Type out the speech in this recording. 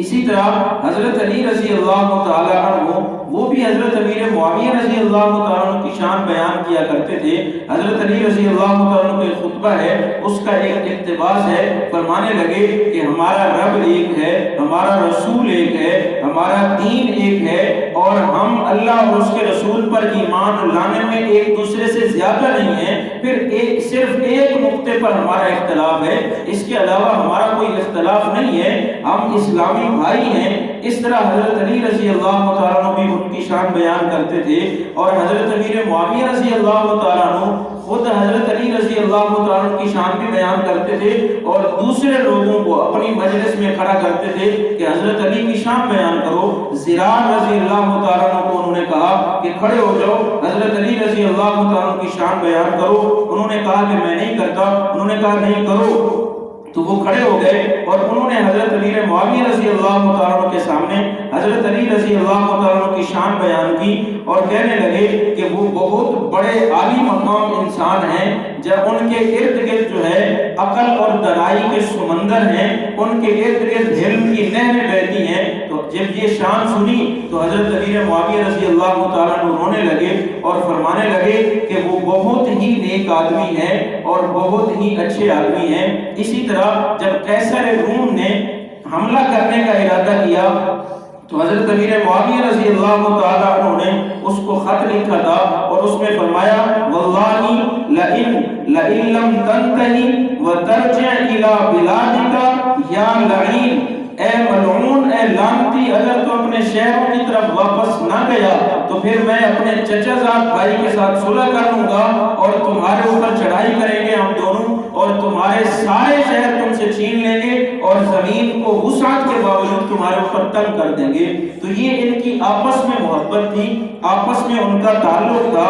اسی طرح حضرت علی رضی اللہ تعالیٰ عنہ وہ بھی حضرت امیر معاویہ رضی اللہ تعالیٰ عنہ کی شان بیان کیا کرتے تھے۔ حضرت علی رضی اللہ تعالیٰ عنہ کا ایک خطبہ ہے، اس کا ایک اقتباس ہے، فرمانے لگے کہ ہمارا رب ایک ہے، ہمارا رسول ایک ہے، ہمارا دین ایک ہے، اور ہم اللہ اور اس کے رسول پر ایمان لانے میں ایک دوسرے سے زیادہ نہیں ہیں، پھر صرف ایک نقطے پر ہمارا اختلاف ہے، اس کے علاوہ ہمارا کوئی اختلاف نہیں ہے، ہم اسلامی بھائی ہیں۔ اس طرح حضرت علی رضی اللہ تعالیٰ عنہ بھی ان کی شان بیان کرتے تھے، اور حضرت امیر معاویہ رضی اللہ تعالیٰ عنہ خود حضرت علی رضی اللہ تعالیٰ عنہ کی شان بھی بیان کرتے تھے، اور دوسرے لوگوں کو اپنی مجلس میں کھڑا کرتے تھے کہ حضرت علی کی شان بیان کرو۔ زرار رضی اللہ تعالیٰ عنہ کو انہوں نے کہا کہ کھڑے ہو جاؤ، حضرت علی رضی اللہ تعالیٰ عنہ کی شان بیان کرو۔ انہوں نے کہا کہ میں نہیں کرتا، انہوں نے کہا نہیں کرو، تو وہ کھڑے ہو گئے اور انہوں نے حضرت امیر معاویہ رضی اللہ تعالیٰ عنہ کے سامنے حضرت علی رضی اللہ تعالیٰ عنہ کی شان بیان کی، اور کہنے لگے کہ وہ بہت بڑے عالی مقام انسان ہیں، جب ان کے ارد گرد جو ہے عقل اور دانائی کے سمندر ہیں، ان کے ارد گرد علم کی نہریں بہتی ہیں۔ تو جب یہ شان سنی تو حضرت امیر معاویہ رضی اللہ تعالیٰ عنہ رونے لگے اور فرمانے لگے کہ وہ بہت ہی نیک آدمی ہیں اور بہت ہی اچھے آدمی ہیں۔ اسی طرح جب قیصر روم نے حملہ کرنے کا ارادہ کیا تو حضرت امیر معاویہ رضی اللہ تعالیٰ عنہ نے اس کو خط لکھا تھا، اور اس میں فرمایا واللہ لئن لم تنتہی وترجع الی بلادک یا لعین، اے ملعون، اے لعنتی، اگر تو اپنے شہروں کی طرف واپس نہ گیا تو پھر میں اپنے چچا زاد بھائی کے ساتھ صلح کر لوں گا اور تمہارے اوپر چڑھائی کریں گے ہم دونوں، اور تمہارے سارے شہر تم سے چھین لیں گے اور زمین کو وسعت کے باوجود تمہارے اوپر تنگ کر دیں گے۔ تو یہ ان کی آپس میں محبت تھی، آپس میں ان کا تعلق تھا۔